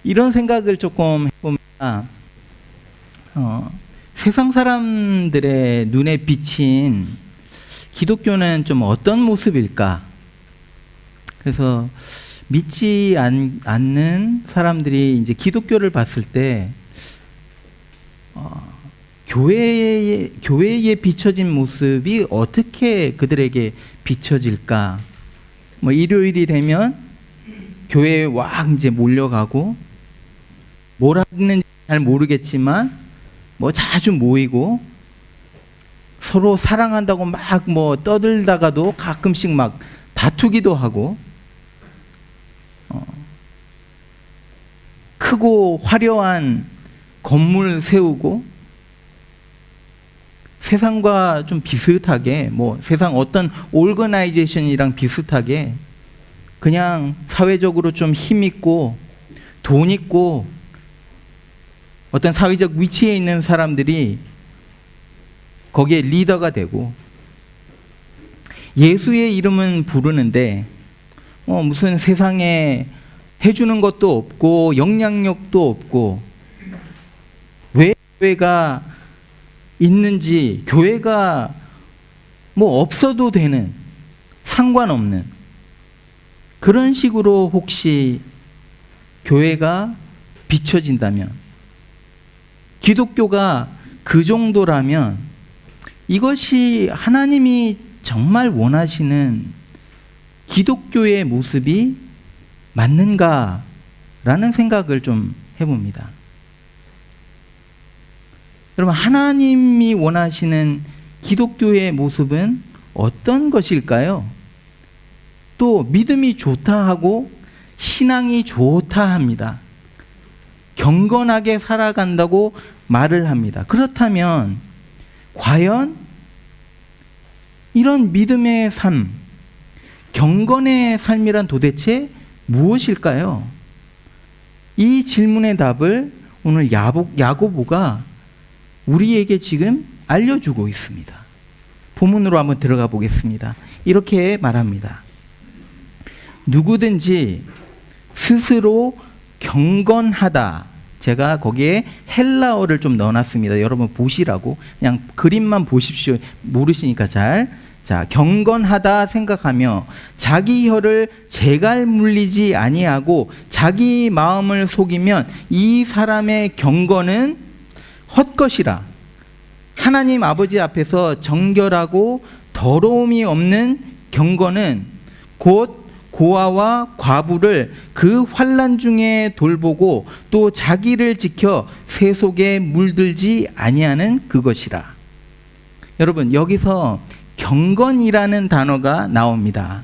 이런 생각을 조금 해보면 세상 사람들의 눈에 비친 기독교는 좀 어떤 모습일까? 그래서 믿지 않는 사람들이 이제 기독교를 봤을 때 교회에 비춰진 모습이 어떻게 그들에게 비춰질까? 뭐 일요일이 되면 교회에 와 이제 몰려가고 뭘 하는지 잘 모르겠지만 뭐 자주 모이고 서로 사랑한다고 막 뭐 떠들다가도 가끔씩 막 다투기도 하고 크고 화려한 건물 세우고 세상과 좀 비슷하게 뭐 세상 어떤 오거나이제이션이랑 비슷하게 그냥 사회적으로 좀 힘 있고 돈 있고 어떤 사회적 위치에 있는 사람들이 거기에 리더가 되고 예수의 이름은 부르는데 무슨 세상에 해주는 것도 없고 영향력도 없고 왜 교회가 있는지 교회가 뭐 없어도 되는 상관없는 그런 식으로 혹시 교회가 비춰진다면 기독교가 그 정도라면 이것이 하나님이 정말 원하시는 기독교의 모습이 맞는가라는 생각을 좀 해봅니다. 여러분, 하나님이 원하시는 기독교의 모습은 어떤 것일까요? 또 믿음이 좋다 하고 신앙이 좋다 합니다. 경건하게 살아간다고 말을 합니다. 그렇다면 과연 이런 믿음의 삶, 경건의 삶이란 도대체 무엇일까요? 이 질문의 답을 오늘 야고보가 우리에게 지금 알려주고 있습니다. 본문으로 한번 들어가 보겠습니다. 이렇게 말합니다. 누구든지 스스로 경건하다. 제가 거기에 헬라어를 좀 넣어놨습니다. 여러분 보시라고. 그냥 그림만 보십시오. 모르시니까 잘. 자, 경건하다 생각하며 자기 혀를 재갈 물리지 아니하고 자기 마음을 속이면 이 사람의 경건은 헛것이라. 하나님 아버지 앞에서 정결하고 더러움이 없는 경건은 곧 고아와 과부를 그 환난 중에 돌보고 또 자기를 지켜 세속에 물들지 아니하는 그것이라. 여러분, 여기서 경건이라는 단어가 나옵니다.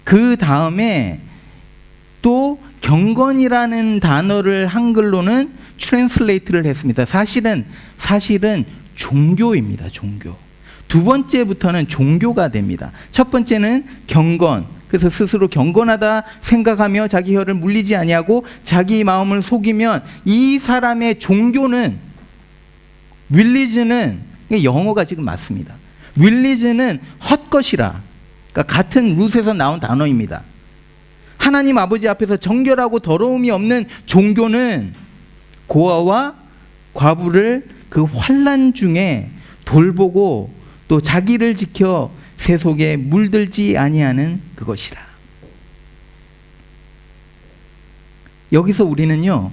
그 다음에 또 경건이라는 단어를 한글로는 트랜슬레이트를 했습니다. 사실은 종교입니다. 종교. 두 번째부터는 종교가 됩니다. 첫 번째는 경건. 그래서 스스로 경건하다 생각하며 자기 혀를 물리지 아니하고 자기 마음을 속이면 이 사람의 종교는 religion은 영어가 지금 맞습니다. religion은 헛것이라. 그러니까 같은 룻에서 나온 단어입니다. 하나님 아버지 앞에서 정결하고 더러움이 없는 종교는 고아와 과부를 그 환난 중에 돌보고 또 자기를 지켜 세속에 물들지 아니하는 그것이라. 여기서 우리는요,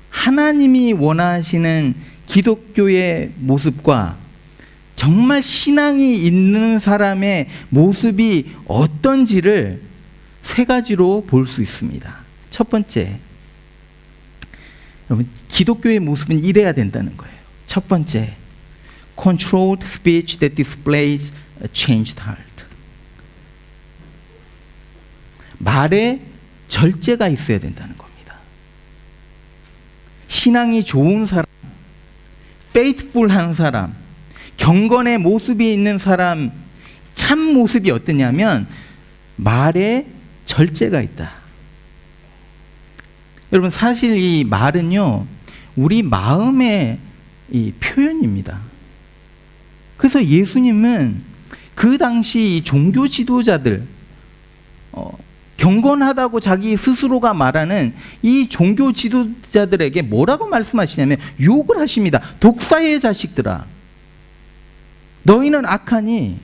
하나님이 원하시는 기독교의 모습과 정말 신앙이 있는 사람의 모습이 어떤지를 세 가지로 볼 수 있습니다. 첫 번째, 여러분, 기독교의 모습은 이래야 된다는 거예요. 첫 번째, controlled speech that displays a changed heart. 말에 절제가 있어야 된다는 겁니다. 신앙이 좋은 사람, faithful한 사람, 경건의 모습이 있는 사람, 참 모습이 어떠냐면 말에 절제가 있다. 여러분, 사실 이 말은요, 우리 마음의 이 표현입니다. 그래서 예수님은 그 당시 종교 지도자들, 경건하다고 자기 스스로가 말하는 이 종교 지도자들에게 뭐라고 말씀하시냐면 욕을 하십니다. 독사의 자식들아, 너희는 악하니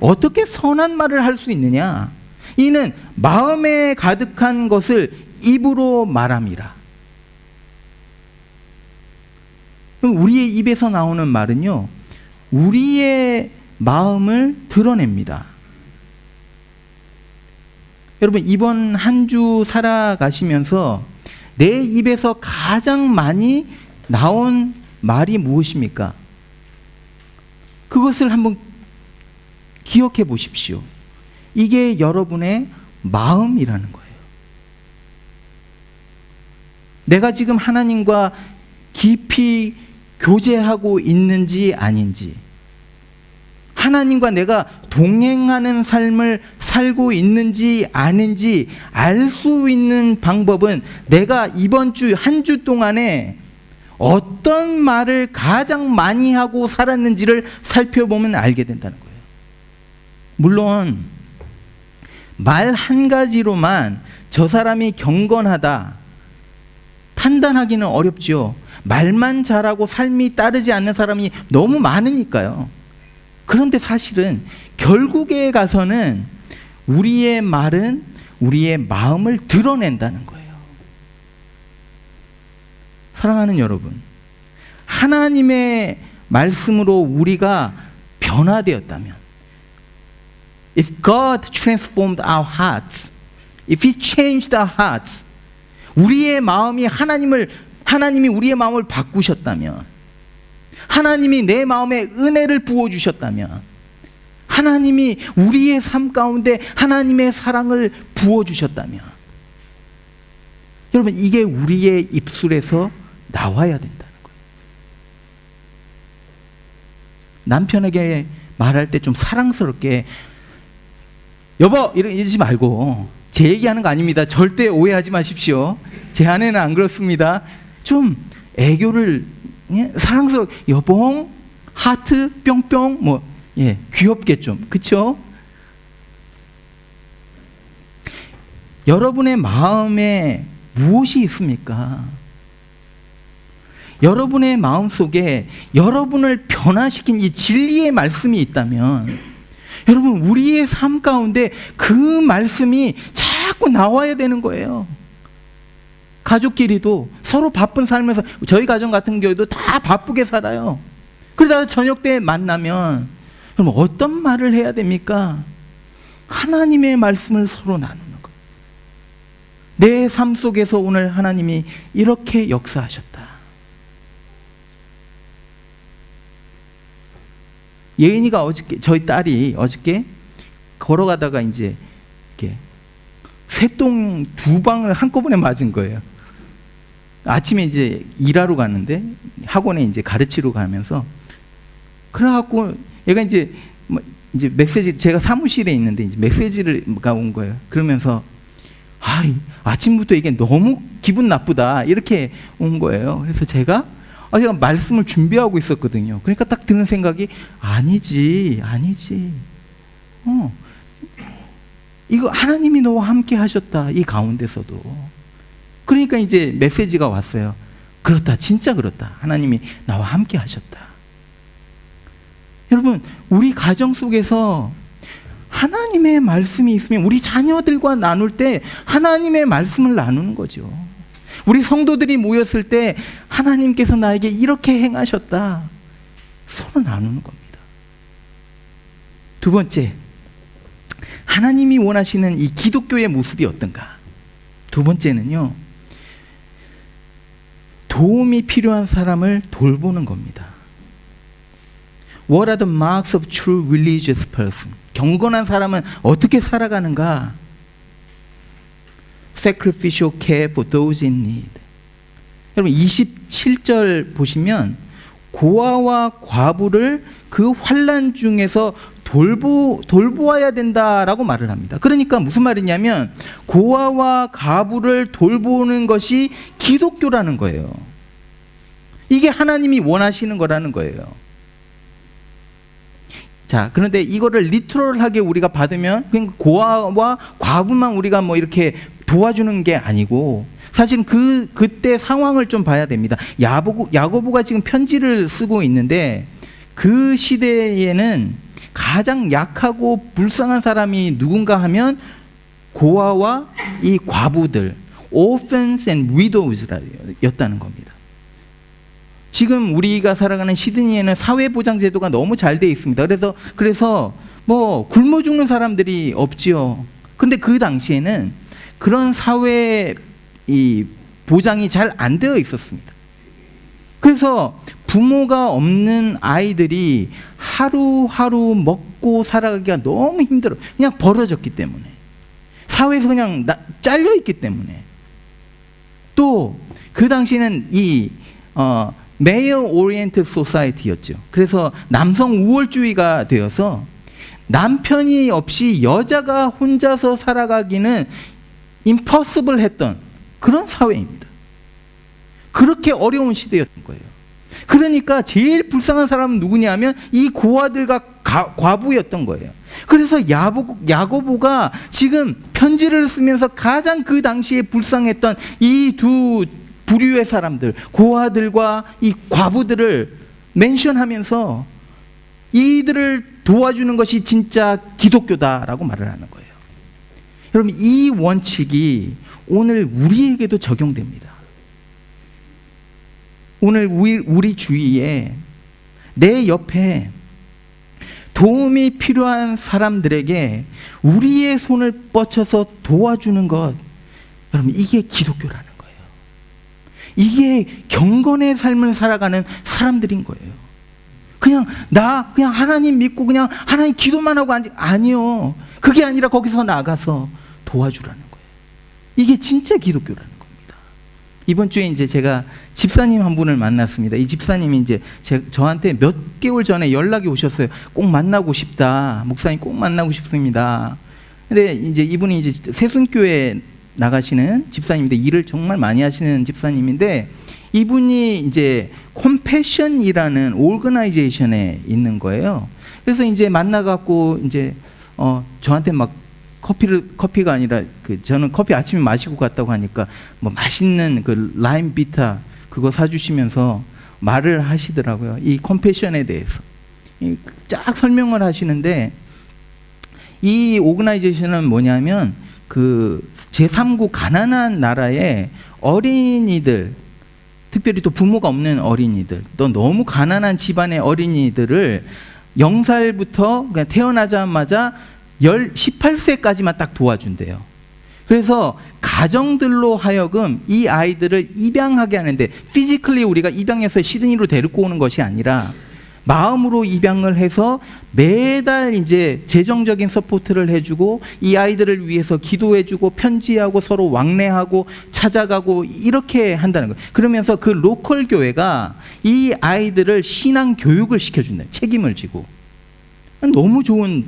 어떻게 선한 말을 할 수 있느냐? 이는 마음에 가득한 것을 입으로 말함이라. 그럼 우리의 입에서 나오는 말은요, 우리의 마음을 드러냅니다. 여러분, 이번 한 주 살아가시면서 내 입에서 가장 많이 나온 말이 무엇입니까? 그것을 한번 기억해 보십시오. 이게 여러분의 마음이라는 거예요. 내가 지금 하나님과 깊이 교제하고 있는지 아닌지, 하나님과 내가 동행하는 삶을 살고 있는지 아닌지 알 수 있는 방법은 내가 이번 주 한 주 동안에 어떤 말을 가장 많이 하고 살았는지를 살펴보면 알게 된다는 거예요. 물론 말 한 가지로만 저 사람이 경건하다 판단하기는 어렵죠. 말만 잘하고 삶이 따르지 않는 사람이 너무 많으니까요. 그런데 사실은 결국에 가서는 우리의 말은 우리의 마음을 드러낸다는 거예요. 사랑하는 여러분, 하나님의 말씀으로 우리가 변화되었다면, if God transformed our hearts, if He changed our hearts, 우리의 마음이 하나님이 우리의 마음을 바꾸셨다면, 하나님이 내 마음에 은혜를 부어주셨다면, 하나님이 우리의 삶 가운데 하나님의 사랑을 부어주셨다면, 여러분, 이게 우리의 입술에서 나와야 된다는 거예요. 남편에게 말할 때 좀 사랑스럽게 여보 이러지 말고, 제 얘기하는 거 아닙니다. 절대 오해하지 마십시오. 제 아내는 안 그렇습니다. 좀 애교를 사랑스럽게 여봉, 하트, 뿅뿅, 귀엽게 좀, 그쵸? 여러분의 마음에 무엇이 있습니까? 여러분의 마음 속에 여러분을 변화시킨 이 진리의 말씀이 있다면, 여러분, 우리의 삶 가운데 그 말씀이 자꾸 나와야 되는 거예요. 가족끼리도 서로 바쁜 삶에서, 저희 가정 같은 경우도 다 바쁘게 살아요. 그러다가 저녁 때 만나면 그럼 어떤 말을 해야 됩니까? 하나님의 말씀을 서로 나누는 거예요. 내 삶 속에서 오늘 하나님이 이렇게 역사하셨다. 예인이가 어저께, 저희 딸이 어저께 걸어가다가 이제 이렇게 새똥 2방을 한꺼번에 맞은 거예요. 아침에 이제 일하러 갔는데 학원에 이제 가르치러 가면서, 그래갖고 얘가 이제 메시지, 제가 사무실에 있는데 이제 메시지가 온 거예요. 그러면서 아침부터 이게 너무 기분 나쁘다 이렇게 온 거예요. 그래서 제가 말씀을 준비하고 있었거든요. 그러니까 딱 드는 생각이 아니지. 이거 하나님이 너와 함께 하셨다, 이 가운데서도. 그러니까 이제 메시지가 왔어요. 그렇다, 진짜 그렇다. 하나님이 나와 함께 하셨다. 여러분, 우리 가정 속에서 하나님의 말씀이 있으면 우리 자녀들과 나눌 때 하나님의 말씀을 나누는 거죠. 우리 성도들이 모였을 때 하나님께서 나에게 이렇게 행하셨다, 서로 나누는 겁니다. 두 번째, 하나님이 원하시는 이 기독교의 모습이 어떤가? 두 번째는요, 도움이 필요한 사람을 돌보는 겁니다. What are the marks of true religious person? 경건한 사람은 어떻게 살아가는가? Sacrificial care for those in need. 여러분, 27절 보시면 고아와 과부를 그 환난 중에서 돌보아야 된다라고 말을 합니다. 그러니까 무슨 말이냐면 고아와 과부를 돌보는 것이 기독교라는 거예요. 이게 하나님이 원하시는 거라는 거예요. 자, 그런데 이거를 리트럴하게 우리가 받으면 그냥 고아와 과부만 우리가 뭐 이렇게 도와주는 게 아니고, 사실 그때 상황을 좀 봐야 됩니다. 야고보가 지금 편지를 쓰고 있는데, 그 시대에는 가장 약하고 불쌍한 사람이 누군가 하면 고아와 이 과부들, orphans and widows였다는 겁니다. 지금 우리가 살아가는 시드니에는 사회보장제도가 너무 잘 돼 있습니다. 그래서 뭐 굶어 죽는 사람들이 없지요. 근데 그 당시에는 그런 사회 이 보장이 잘 안 되어 있었습니다. 그래서 부모가 없는 아이들이 하루하루 먹고 살아가기가 너무 힘들어. 그냥 벌어졌기 때문에. 사회에서 그냥 잘려 있기 때문에. 또 그 당시에는 이 메일 오리엔트 소사이티였죠. 그래서 남성 우월주의가 되어서 남편이 없이 여자가 혼자서 살아가기는 impossible 했던 그런 사회입니다. 그렇게 어려운 시대였던 거예요. 그러니까 제일 불쌍한 사람은 누구냐면 이 고아들과 과부였던 거예요. 그래서 야고보가 지금 편지를 쓰면서 가장 그 당시에 불쌍했던 이 두 부류의 사람들, 고아들과 이 과부들을 멘션하면서 이들을 도와주는 것이 진짜 기독교다라고 말을 하는 거예요. 여러분, 이 원칙이 오늘 우리에게도 적용됩니다. 오늘 우리 주위에 내 옆에 도움이 필요한 사람들에게 우리의 손을 뻗쳐서 도와주는 것, 여러분, 이게 기독교라는 거예요. 이게 경건의 삶을 살아가는 사람들인 거예요. 그냥 하나님 믿고 그냥 하나님 기도만 하고 아니요. 그게 아니라 거기서 나가서 도와주라는 거예요. 이게 진짜 기독교라는 겁니다. 이번 주에 이제 제가 집사님 한 분을 만났습니다. 이 집사님이 이제 저한테 몇 개월 전에 연락이 오셨어요. 꼭 만나고 싶다. 목사님 꼭 만나고 싶습니다. 근데 이제 이분이 이제 새순교회 나가시는 집사님인데 일을 정말 많이 하시는 집사님인데, 이분이 이제 컴패션이라는 오르거나이제이션에 있는 거예요. 그래서 이제 만나갖고 이제 저한테 막 커피가 아니라 저는 커피 아침에 마시고 갔다고 하니까 뭐 맛있는 그 라임 비타 그거 사주시면서 말을 하시더라고요. 이 컴패션에 대해서 쫙 설명을 하시는데, 이 오르거나이제이션은 뭐냐면 그 제3국 가난한 나라의 어린이들, 특별히 또 부모가 없는 어린이들, 또 너무 가난한 집안의 어린이들을 0살부터 그냥 태어나자마자 18세까지만 딱 도와준대요. 그래서 가정들로 하여금 이 아이들을 입양하게 하는데, 피지컬리 우리가 입양해서 시드니로 데리고 오는 것이 아니라 마음으로 입양을 해서 매달 이제 재정적인 서포트를 해주고, 이 아이들을 위해서 기도해주고 편지하고 서로 왕래하고 찾아가고 이렇게 한다는 거예요. 그러면서 그 로컬 교회가 이 아이들을 신앙 교육을 시켜준다. 책임을 지고. 너무 좋은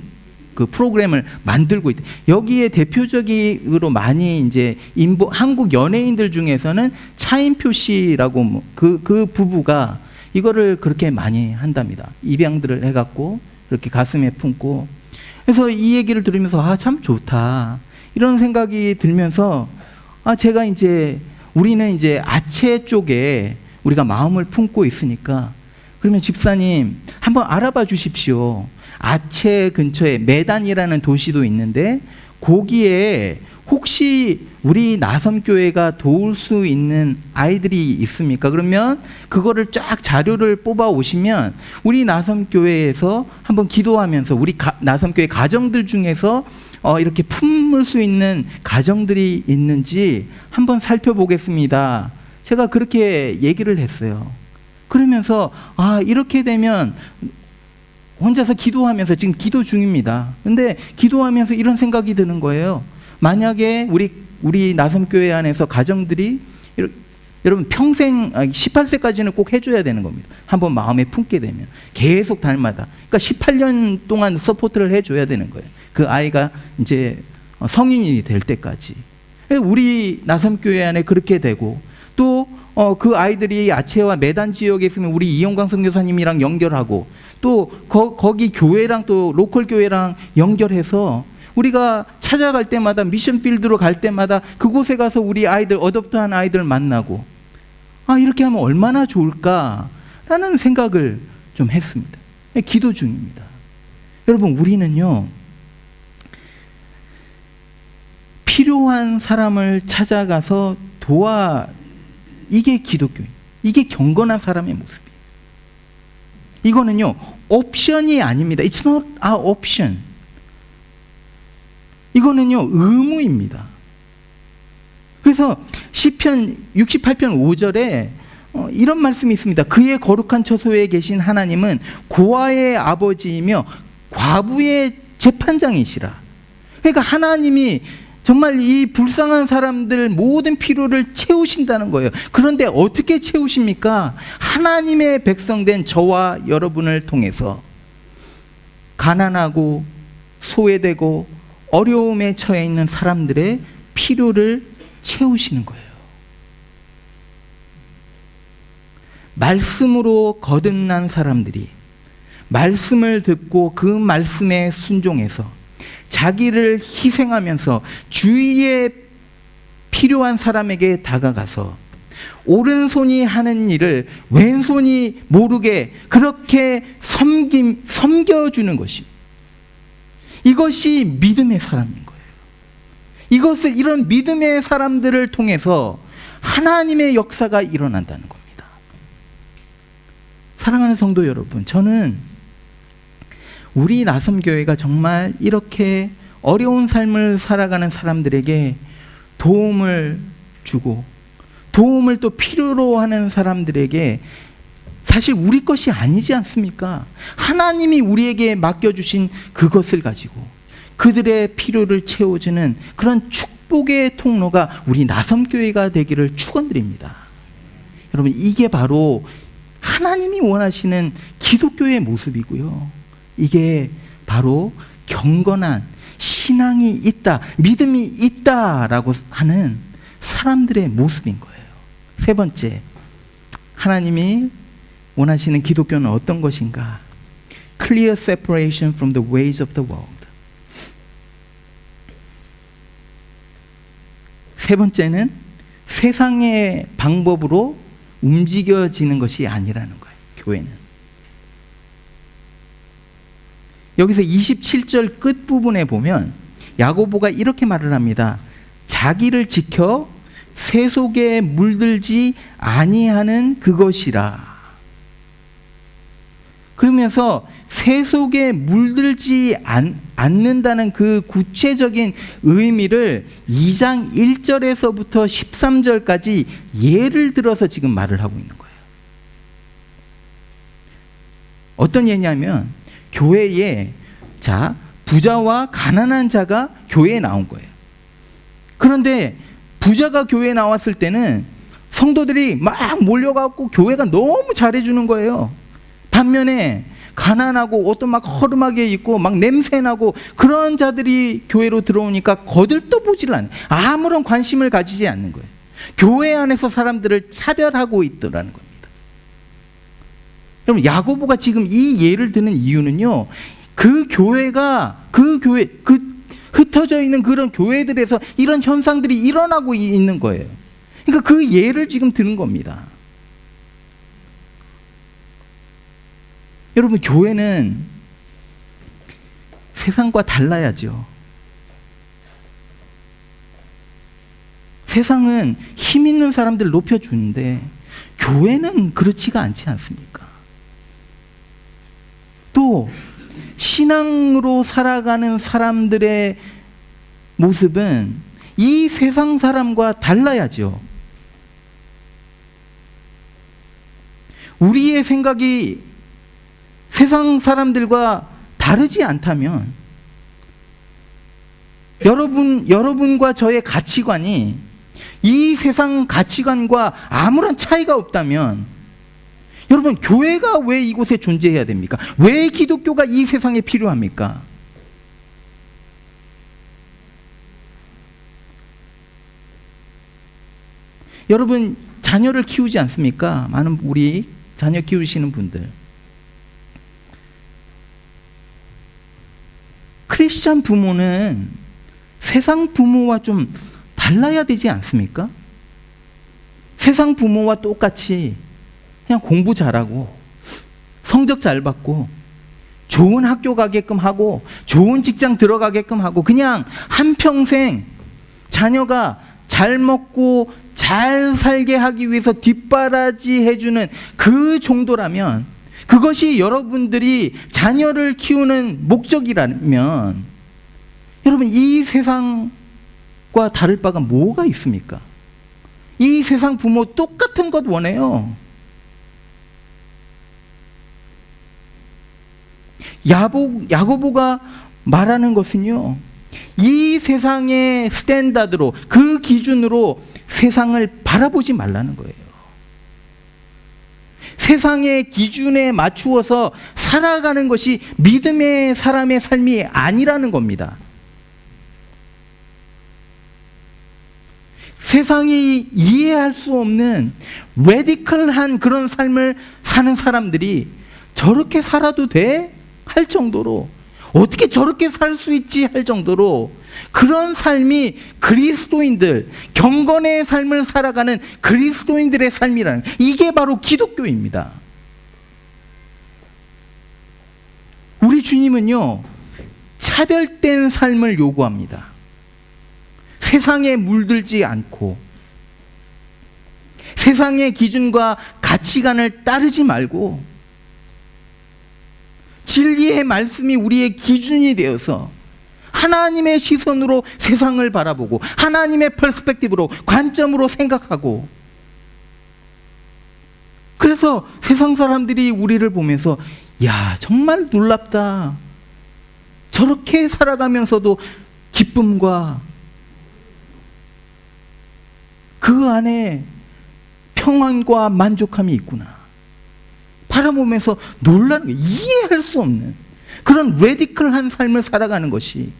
그 프로그램을 만들고 있다. 여기에 대표적으로 많이 이제 한국 연예인들 중에서는 차인표 씨라고 그 부부가 이거를 그렇게 많이 한답니다. 입양들을 해갖고 그렇게 가슴에 품고. 그래서 이 얘기를 들으면서 참 좋다 이런 생각이 들면서 제가 이제 우리는 이제 아체 쪽에 우리가 마음을 품고 있으니까, 그러면 집사님 한번 알아봐 주십시오. 아체 근처에 메단이라는 도시도 있는데 거기에 혹시 우리 나섬교회가 도울 수 있는 아이들이 있습니까? 그러면 그거를 쫙 자료를 뽑아 오시면 우리 나섬교회에서 한번 기도하면서 우리 나섬교회 가정들 중에서 이렇게 품을 수 있는 가정들이 있는지 한번 살펴보겠습니다. 제가 그렇게 얘기를 했어요. 그러면서 이렇게 되면 혼자서 기도하면서 지금 기도 중입니다. 근데 기도하면서 이런 생각이 드는 거예요. 만약에 우리 나섬교회 안에서 가정들이 여러분 평생 18세까지는 꼭 해줘야 되는 겁니다. 한번 마음에 품게 되면 계속 달마다, 그러니까 18년 동안 서포트를 해줘야 되는 거예요. 그 아이가 이제 성인이 될 때까지. 우리 나섬교회 안에 그렇게 되고, 또 그 아이들이 아체와 메단 지역에 있으면 우리 이영광 선교사님이랑 연결하고 또 거기 교회랑 또 로컬 교회랑 연결해서 우리가 찾아갈 때마다 미션 필드로 갈 때마다 그곳에 가서 우리 아이들 어댑트한 아이들 만나고 이렇게 하면 얼마나 좋을까라는 생각을 좀 했습니다. 기도 중입니다. 여러분, 우리는요 필요한 사람을 찾아가서 이게 기독교인, 이게 경건한 사람의 모습이에요. 이거는요 옵션이 아닙니다. It's not an option. 이거는요 의무입니다. 그래서 시편 68편 5절에 이런 말씀이 있습니다. 그의 거룩한 처소에 계신 하나님은 고아의 아버지이며 과부의 재판장이시라. 그러니까 하나님이 정말 이 불쌍한 사람들 모든 필요를 채우신다는 거예요. 그런데 어떻게 채우십니까? 하나님의 백성된 저와 여러분을 통해서 가난하고 소외되고 어려움에 처해 있는 사람들의 필요를 채우시는 거예요. 말씀으로 거듭난 사람들이 말씀을 듣고 그 말씀에 순종해서 자기를 희생하면서 주위에 필요한 사람에게 다가가서 오른손이 하는 일을 왼손이 모르게 그렇게 섬겨주는 것이, 이것이 믿음의 사람인 거예요. 이런 믿음의 사람들을 통해서 하나님의 역사가 일어난다는 겁니다. 사랑하는 성도 여러분, 저는 우리 나섬교회가 정말 이렇게 어려운 삶을 살아가는 사람들에게 도움을 주고 도움을 또 필요로 하는 사람들에게, 사실 우리 것이 아니지 않습니까? 하나님이 우리에게 맡겨주신 그것을 가지고 그들의 필요를 채워주는 그런 축복의 통로가 우리 나섬교회가 되기를 축원드립니다. 여러분, 이게 바로 하나님이 원하시는 기독교의 모습이고요, 이게 바로 경건한 신앙이 있다, 믿음이 있다라고 하는 사람들의 모습인 거예요. 세 번째, 하나님이 원하시는 기독교는 어떤 것인가? Clear separation from the ways of the world. 세 번째는 세상의 방법으로 움직여지는 것이 아니라는 거예요, 교회는. 여기서 27절 끝부분에 보면 야고보가 이렇게 말을 합니다. 자기를 지켜 새 속에 물들지 아니하는 그것이라. 그러면서 새 속에 물들지 않는다는 그 구체적인 의미를 2장 1절에서부터 13절까지 예를 들어서 지금 말을 하고 있는 거예요. 어떤 예냐면 교회에 부자와 가난한 자가 교회에 나온 거예요. 그런데 부자가 교회에 나왔을 때는 성도들이 막 몰려가고 교회가 너무 잘해주는 거예요. 반면에 가난하고 옷도 막 허름하게 입고 막 냄새나고 그런 자들이 교회로 들어오니까 거들떠 보질 않아요. 아무런 관심을 가지지 않는 거예요. 교회 안에서 사람들을 차별하고 있더라는 겁니다. 여러분, 야고보가 지금 이 예를 드는 이유는요, 그 흩어져 있는 그런 교회들에서 이런 현상들이 일어나고 있는 거예요. 그러니까 그 예를 지금 드는 겁니다. 여러분, 교회는 세상과 달라야죠. 세상은 힘 있는 사람들 높여주는데 교회는 그렇지가 않지 않습니까? 또 신앙으로 살아가는 사람들의 모습은 이 세상 사람과 달라야죠. 우리의 생각이 세상 사람들과 다르지 않다면 여러분과 저의 가치관이 이 세상 가치관과 아무런 차이가 없다면 여러분, 교회가 왜 이곳에 존재해야 됩니까? 왜 기독교가 이 세상에 필요합니까? 여러분, 자녀를 키우지 않습니까? 많은 우리 자녀 키우시는 분들. 크리스찬 부모는 세상 부모와 좀 달라야 되지 않습니까? 세상 부모와 똑같이 그냥 공부 잘하고 성적 잘 받고 좋은 학교 가게끔 하고 좋은 직장 들어가게끔 하고 그냥 한평생 자녀가 잘 먹고 잘 살게 하기 위해서 뒷바라지 해주는 그 정도라면, 그것이 여러분들이 자녀를 키우는 목적이라면, 여러분 이 세상과 다를 바가 뭐가 있습니까? 이 세상 부모 똑같은 것 원해요. 야고보가 말하는 것은요, 이 세상의 스탠다드로, 그 기준으로 세상을 바라보지 말라는 거예요. 세상의 기준에 맞추어서 살아가는 것이 믿음의 사람의 삶이 아니라는 겁니다. 세상이 이해할 수 없는 레디컬한 그런 삶을 사는 사람들이 저렇게 살아도 돼? 할 정도로, 어떻게 저렇게 살 수 있지? 할 정도로 그런 삶이 그리스도인들, 경건의 삶을 살아가는 그리스도인들의 삶이라는, 이게 바로 기독교입니다. 우리 주님은요, 차별된 삶을 요구합니다. 세상에 물들지 않고 세상의 기준과 가치관을 따르지 말고 진리의 말씀이 우리의 기준이 되어서 하나님의 시선으로 세상을 바라보고 하나님의 퍼스펙티브로, 관점으로 생각하고, 그래서 세상 사람들이 우리를 보면서 야, 정말 놀랍다, 저렇게 살아가면서도 기쁨과 그 안에 평안과 만족함이 있구나, 바라보면서 놀라는 거예요. 이해할 수 없는 그런 레디컬한 삶을 살아가는 것이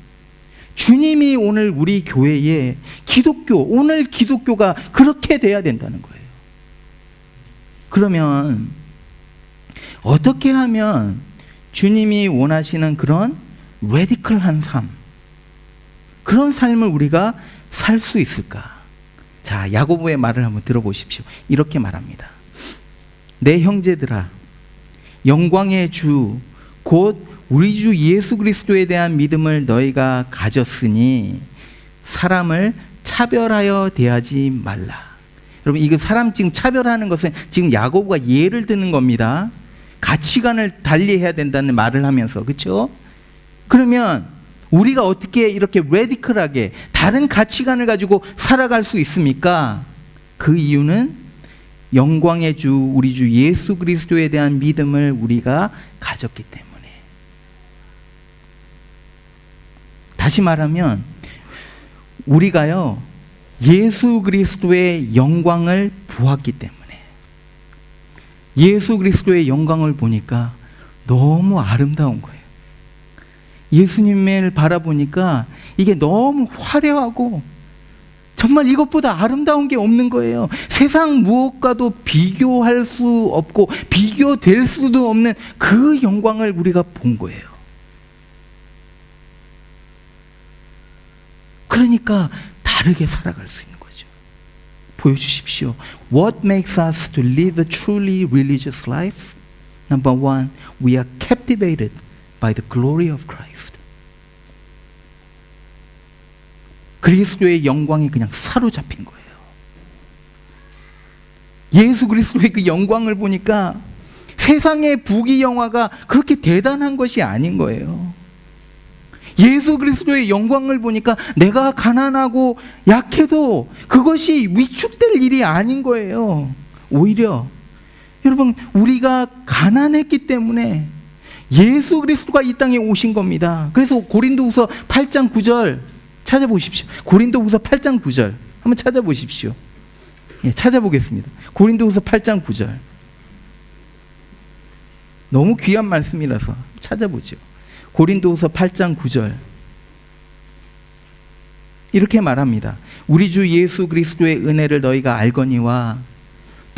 주님이 오늘 우리 교회의 기독교, 오늘 기독교가 그렇게 돼야 된다는 거예요. 그러면 어떻게 하면 주님이 원하시는 그런 레디컬한 삶, 그런 삶을 우리가 살 수 있을까? 자, 야고보의 말을 한번 들어보십시오. 이렇게 말합니다. 내 형제들아, 영광의 주 곧 우리 주 예수 그리스도에 대한 믿음을 너희가 가졌으니 사람을 차별하여 대하지 말라. 여러분, 이거 사람 지금 차별하는 것은 지금 야고보가 예를 드는 겁니다. 가치관을 달리해야 된다는 말을 하면서, 그렇죠? 그러면 우리가 어떻게 이렇게 레디컬하게 다른 가치관을 가지고 살아갈 수 있습니까? 그 이유는 영광의 주 우리 주 예수 그리스도에 대한 믿음을 우리가 가졌기 때문에. 다시 말하면 우리가요, 예수 그리스도의 영광을 보았기 때문에, 예수 그리스도의 영광을 보니까 너무 아름다운 거예요. 예수님을 바라보니까 이게 너무 화려하고 정말 이것보다 아름다운 게 없는 거예요. 세상 무엇과도 비교할 수 없고 비교될 수도 없는 그 영광을 우리가 본 거예요. 그러니까 다르게 살아갈 수 있는 거죠. 보여주십시오. What makes us to live a truly religious life? Number one, we are captivated by the glory of Christ. 그리스도의 영광에 그냥 사로잡힌 거예요. 예수 그리스도의 그 영광을 보니까 세상의 부귀영화가 그렇게 대단한 것이 아닌 거예요. 예수 그리스도의 영광을 보니까 내가 가난하고 약해도 그것이 위축될 일이 아닌 거예요. 오히려 여러분, 우리가 가난했기 때문에 예수 그리스도가 이 땅에 오신 겁니다. 그래서 고린도후서 8장 9절 찾아보십시오. 고린도후서 8장 9절 한번 찾아보십시오. 예, 찾아보겠습니다. 고린도후서 8장 9절. 너무 귀한 말씀이라서 찾아보죠. 고린도후서 8장 9절. 이렇게 말합니다. 우리 주 예수 그리스도의 은혜를 너희가 알거니와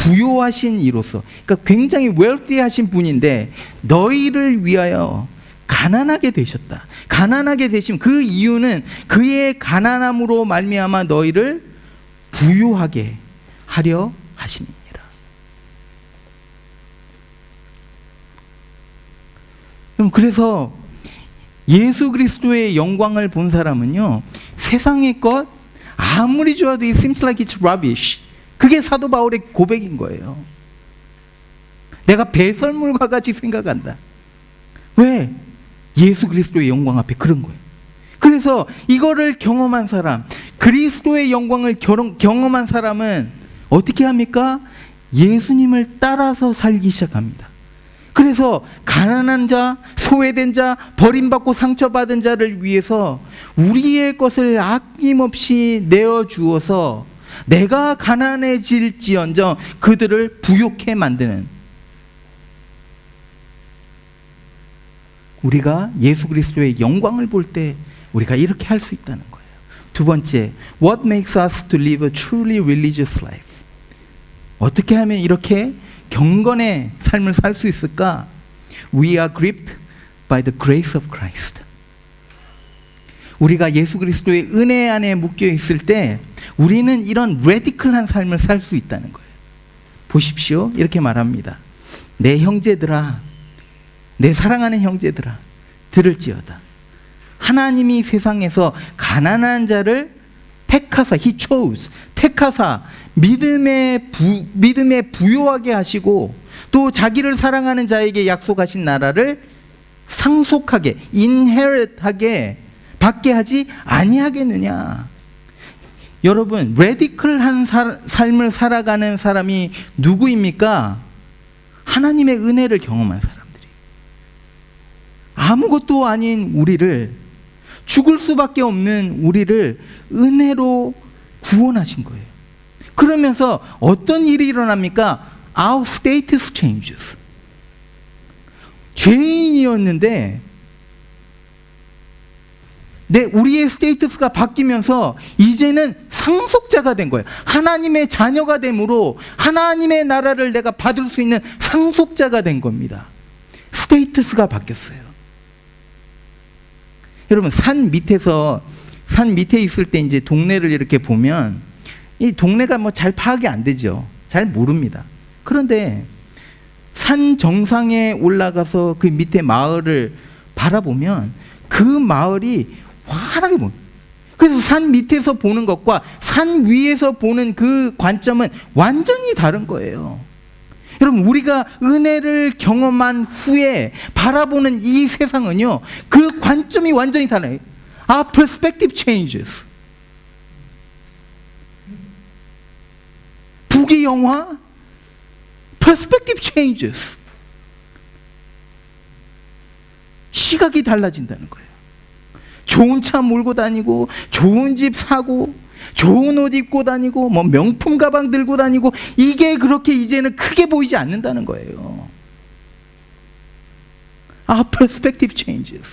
부요하신 이로서, 그러니까 굉장히 웰티하신 분인데 너희를 위하여 가난하게 되셨다. 가난하게 되신 그 이유는 그의 가난함으로 말미암아 너희를 부요하게 하려 하심이니라. 그래서 예수 그리스도의 영광을 본 사람은요, 세상의 것 아무리 좋아도 it seems like it's rubbish. 그게 사도 바울의 고백인 거예요. 내가 배설물과 같이 생각한다. 왜? 예수 그리스도의 영광 앞에 그런 거예요. 그래서 이거를 경험한 사람, 그리스도의 영광을 경험한 사람은 어떻게 합니까? 예수님을 따라서 살기 시작합니다. 그래서 가난한 자, 소외된 자, 버림받고 상처받은 자를 위해서 우리의 것을 아낌없이 내어주어서 내가 가난해질지언정 그들을 부욕해 만드는, 우리가 예수 그리스도의 영광을 볼 때 우리가 이렇게 할 수 있다는 거예요. 두 번째, What makes us to live a truly religious life? 어떻게 하면 이렇게 경건의 삶을 살 수 있을까? We are gripped by the grace of Christ. 우리가 예수 그리스도의 은혜 안에 묶여 있을 때 우리는 이런 레디컬한 삶을 살 수 있다는 거예요. 보십시오. 이렇게 말합니다. 내 형제들아, 내 사랑하는 형제들아, 들을지어다. 하나님이 세상에서 가난한 자를 택하사, He chose, 택하사 믿음에 부요하게 하시고 또 자기를 사랑하는 자에게 약속하신 나라를 상속하게, inherit하게 받게 하지 아니하겠느냐. 여러분, 레디컬한 삶을 살아가는 사람이 누구입니까? 하나님의 은혜를 경험한 사람들이. 아무것도 아닌 우리를, 죽을 수밖에 없는 우리를 은혜로 구원하신 거예요. 그러면서 어떤 일이 일어납니까? Our status changes. 죄인이었는데 우리의 스테이터스가 바뀌면서 이제는 상속자가 된 거예요. 하나님의 자녀가 됨으로 하나님의 나라를 내가 받을 수 있는 상속자가 된 겁니다. 스테이터스가 바뀌었어요. 여러분, 산 밑에 있을 때 이제 동네를 이렇게 보면 이 동네가 뭐 잘 파악이 안 되죠. 잘 모릅니다. 그런데 산 정상에 올라가서 그 밑에 마을을 바라보면 그 마을이 환하게 보여요. 그래서 산 밑에서 보는 것과 산 위에서 보는 그 관점은 완전히 다른 거예요. 여러분, 우리가 은혜를 경험한 후에 바라보는 이 세상은요, 그 관점이 완전히 달라요. Our perspective changes. 북의 영화, perspective changes. 시각이 달라진다는 거예요. 좋은 차 몰고 다니고, 좋은 집 사고, 좋은 옷 입고 다니고, 뭐 명품 가방 들고 다니고, 이게 그렇게 이제는 크게 보이지 않는다는 거예요. Our perspective changes.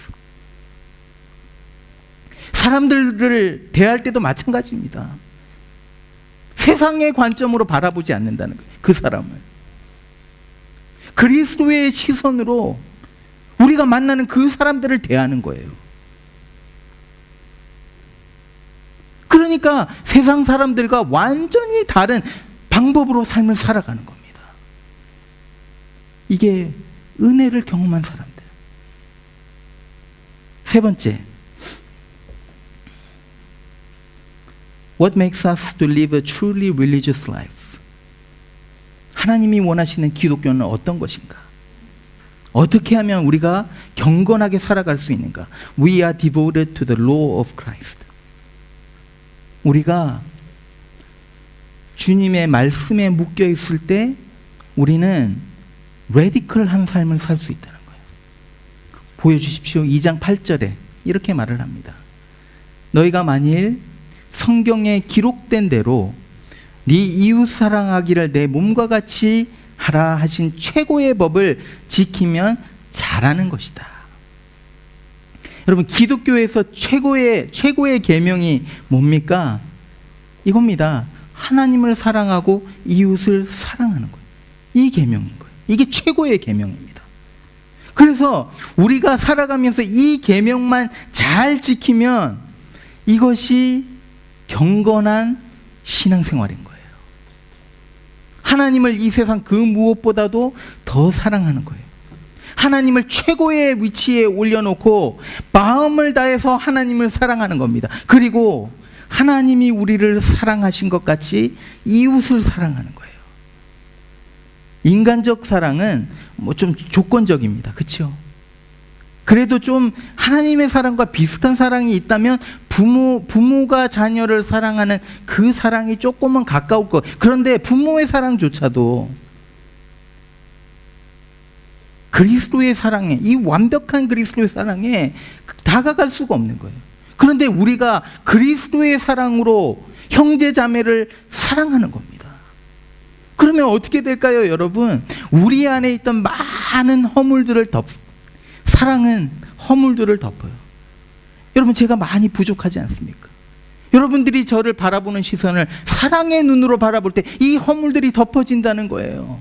사람들을 대할 때도 마찬가지입니다. 세상의 관점으로 바라보지 않는다는 거예요. 그 사람을. 그리스도의 시선으로 우리가 만나는 그 사람들을 대하는 거예요. 그러니까 세상 사람들과 완전히 다른 방법으로 삶을 살아가는 겁니다. 이게 은혜를 경험한 사람들. 세 번째, What makes us to live a truly religious life? 하나님이 원하시는 기독교는 어떤 것인가? 어떻게 하면 우리가 경건하게 살아갈 수 있는가? We are devoted to the law of Christ. 우리가 주님의 말씀에 묶여 있을 때 우리는 레디컬한 삶을 살 수 있다는 거예요. 보여주십시오. 2장 8절에 이렇게 말을 합니다. 너희가 만일 성경에 기록된 대로 네 이웃 사랑하기를 내 몸과 같이 하라 하신 최고의 법을 지키면 잘하는 것이다. 여러분, 기독교에서 최고의 계명이 뭡니까? 이겁니다. 하나님을 사랑하고 이웃을 사랑하는 거예요. 이 계명인 거예요. 이게 최고의 계명입니다. 그래서 우리가 살아가면서 이 계명만 잘 지키면 이것이 경건한 신앙생활인 거예요. 하나님을 이 세상 그 무엇보다도 더 사랑하는 거예요. 하나님을 최고의 위치에 올려놓고 마음을 다해서 하나님을 사랑하는 겁니다. 그리고 하나님이 우리를 사랑하신 것 같이 이웃을 사랑하는 거예요. 인간적 사랑은 뭐 좀 조건적입니다. 그렇죠? 그래도 좀 하나님의 사랑과 비슷한 사랑이 있다면 부모가 자녀를 사랑하는 그 사랑이 조금은 가까울 것. 그런데 부모의 사랑조차도 그리스도의 사랑에, 이 완벽한 그리스도의 사랑에 다가갈 수가 없는 거예요. 그런데 우리가 그리스도의 사랑으로 형제 자매를 사랑하는 겁니다. 그러면 어떻게 될까요, 여러분? 우리 안에 있던 많은 허물들을 사랑은 허물들을 덮어요. 여러분, 제가 많이 부족하지 않습니까? 여러분들이 저를 바라보는 시선을 사랑의 눈으로 바라볼 때 이 허물들이 덮어진다는 거예요.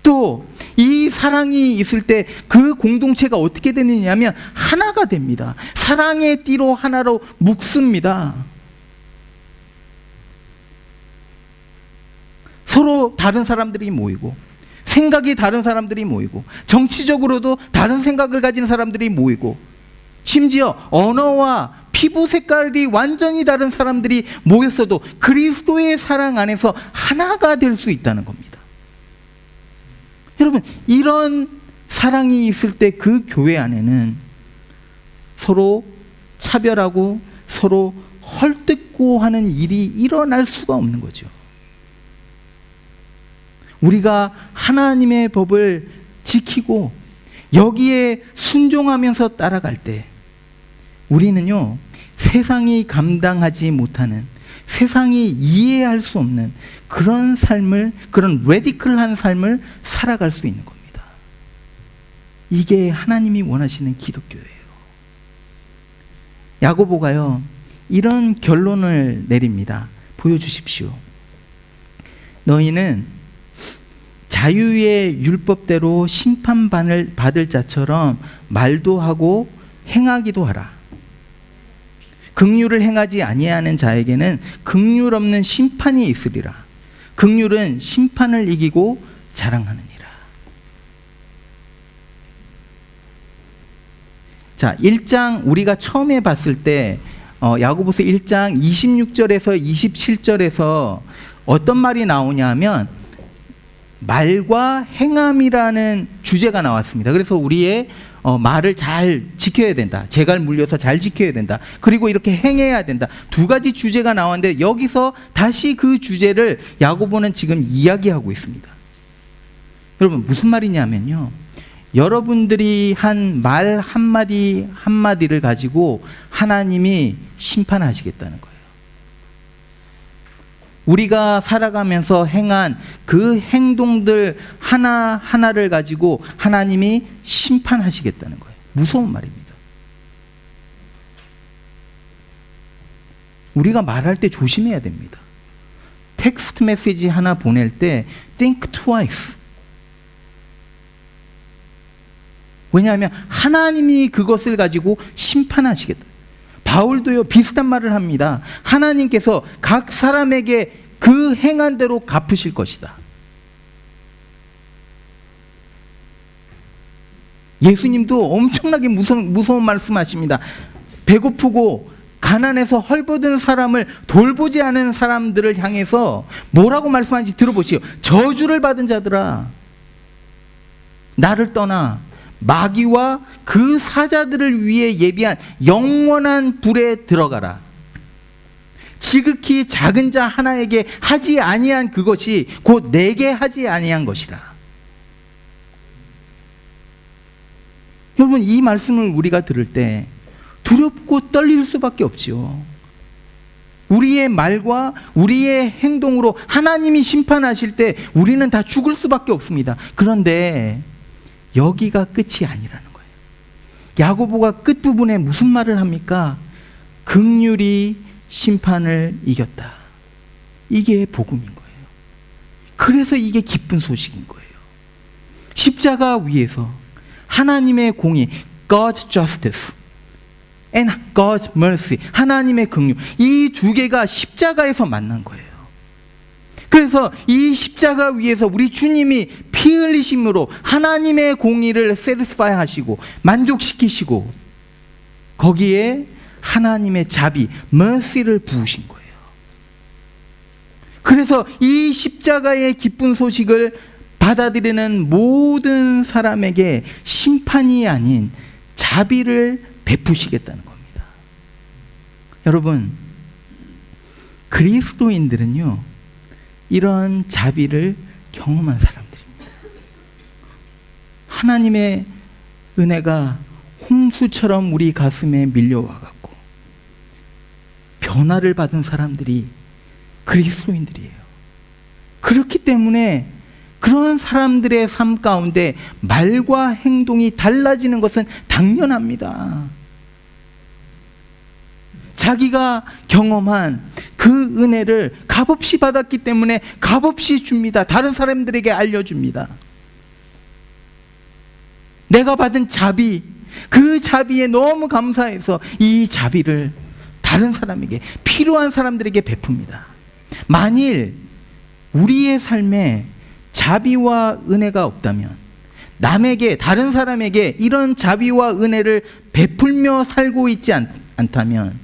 또 이 사랑이 있을 때 그 공동체가 어떻게 되느냐면 하나가 됩니다. 사랑의 띠로 하나로 묶습니다. 서로 다른 사람들이 모이고, 생각이 다른 사람들이 모이고, 정치적으로도 다른 생각을 가진 사람들이 모이고, 심지어 언어와 피부 색깔이 완전히 다른 사람들이 모였어도 그리스도의 사랑 안에서 하나가 될 수 있다는 겁니다. 여러분, 이런 사랑이 있을 때 그 교회 안에는 서로 차별하고 서로 헐뜯고 하는 일이 일어날 수가 없는 거죠. 우리가 하나님의 법을 지키고 여기에 순종하면서 따라갈 때 우리는요, 세상이 감당하지 못하는, 세상이 이해할 수 없는 그런 삶을, 그런 레디컬한 삶을 살아갈 수 있는 겁니다. 이게 하나님이 원하시는 기독교예요. 야고보가요, 이런 결론을 내립니다. 보여주십시오. 너희는 자유의 율법대로 심판받을 자처럼 말도 하고 행하기도 하라. 긍휼을 행하지 아니하는 자에게는 긍휼 없는 심판이 있으리라. 긍휼은 심판을 이기고 자랑하느니라. 자, 1장 우리가 처음에 봤을 때 야고보서 1장 26절에서 27절에서 어떤 말이 나오냐 하면 말과 행함이라는 주제가 나왔습니다. 그래서 우리의 말을 잘 지켜야 된다. 재갈 물려서 잘 지켜야 된다. 그리고 이렇게 행해야 된다. 두 가지 주제가 나왔는데 여기서 다시 그 주제를 야고보는 지금 이야기하고 있습니다. 여러분, 무슨 말이냐면요, 여러분들이 한 말 한마디 한마디를 가지고 하나님이 심판하시겠다는 거예요. 우리가 살아가면서 행한 그 행동들 하나하나를 가지고 하나님이 심판하시겠다는 거예요. 무서운 말입니다. 우리가 말할 때 조심해야 됩니다. 텍스트 메시지 하나 보낼 때 think twice. 왜냐하면 하나님이 그것을 가지고 심판하시겠다. 바울도요, 비슷한 말을 합니다. 하나님께서 각 사람에게 그 행한 대로 갚으실 것이다. 예수님도 엄청나게 무서운 말씀하십니다. 배고프고 가난해서 헐벗은 사람을 돌보지 않은 사람들을 향해서 뭐라고 말씀하는지 들어보시오. 저주를 받은 자들아, 나를 떠나 마귀와 그 사자들을 위해 예비한 영원한 불에 들어가라. 지극히 작은 자 하나에게 하지 아니한 그것이 곧 내게 하지 아니한 것이라. 여러분, 이 말씀을 우리가 들을 때 두렵고 떨릴 수밖에 없지요. 우리의 말과 우리의 행동으로 하나님이 심판하실 때 우리는 다 죽을 수밖에 없습니다. 그런데 여기가 끝이 아니라는 거예요. 야고보가 끝부분에 무슨 말을 합니까? 긍휼이 심판을 이겼다. 이게 복음인 거예요. 그래서 이게 기쁜 소식인 거예요. 십자가 위에서 하나님의 공의, God's justice and God's mercy, 하나님의 긍휼, 이 두 개가 십자가에서 만난 거예요. 그래서 이 십자가 위에서 우리 주님이 피 흘리심으로 하나님의 공의를 satisfy 하시고 만족시키시고 거기에 하나님의 자비, mercy를 부으신 거예요. 그래서 이 십자가의 기쁜 소식을 받아들이는 모든 사람에게 심판이 아닌 자비를 베푸시겠다는 겁니다. 여러분, 그리스도인들은요, 이런 자비를 경험한 사람들입니다. 하나님의 은혜가 홍수처럼 우리 가슴에 밀려와갖고 변화를 받은 사람들이 그리스도인들이에요. 그렇기 때문에 그런 사람들의 삶 가운데 말과 행동이 달라지는 것은 당연합니다. 자기가 경험한 그 은혜를 값없이 받았기 때문에 값없이 줍니다. 다른 사람들에게 알려줍니다. 내가 받은 자비, 그 자비에 너무 감사해서 이 자비를 다른 사람에게, 필요한 사람들에게 베풉니다. 만일 우리의 삶에 자비와 은혜가 없다면, 남에게, 다른 사람에게 이런 자비와 은혜를 베풀며 살고 있지 않다면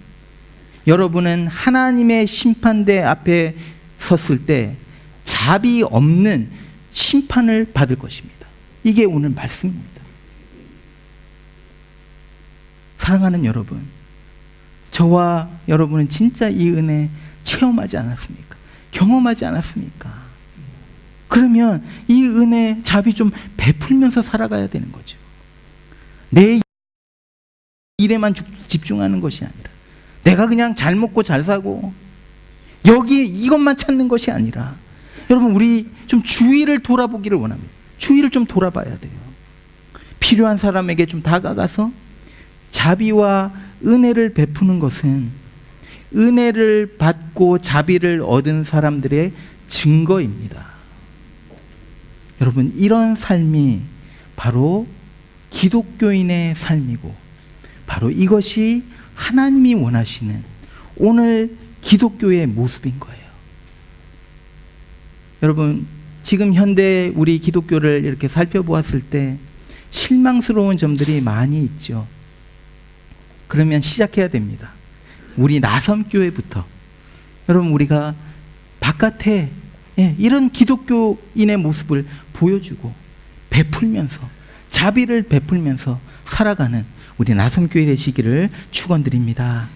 여러분은 하나님의 심판대 앞에 섰을 때 자비 없는 심판을 받을 것입니다. 이게 오늘 말씀입니다. 사랑하는 여러분, 저와 여러분은 진짜 이 은혜 체험하지 않았습니까? 경험하지 않았습니까? 그러면 이 은혜, 자비 좀 베풀면서 살아가야 되는 거죠. 내 일에만 집중하는 것이 아니라, 내가 그냥 잘 먹고 잘 사고 여기 이것만 찾는 것이 아니라, 여러분, 우리 좀 주위를 돌아보기를 원합니다. 주위를 좀 돌아봐야 돼요. 필요한 사람에게 좀 다가가서 자비와 은혜를 베푸는 것은 은혜를 받고 자비를 얻은 사람들의 증거입니다. 여러분, 이런 삶이 바로 기독교인의 삶이고, 바로 이것이 하나님이 원하시는 오늘 기독교의 모습인 거예요. 여러분, 지금 현대 우리 기독교를 이렇게 살펴보았을 때 실망스러운 점들이 많이 있죠. 그러면 시작해야 됩니다. 우리 나섬교회부터. 여러분, 우리가 바깥에 이런 기독교인의 모습을 보여주고 베풀면서, 자비를 베풀면서 살아가는 우리 나섬교회 되시기를 축원드립니다.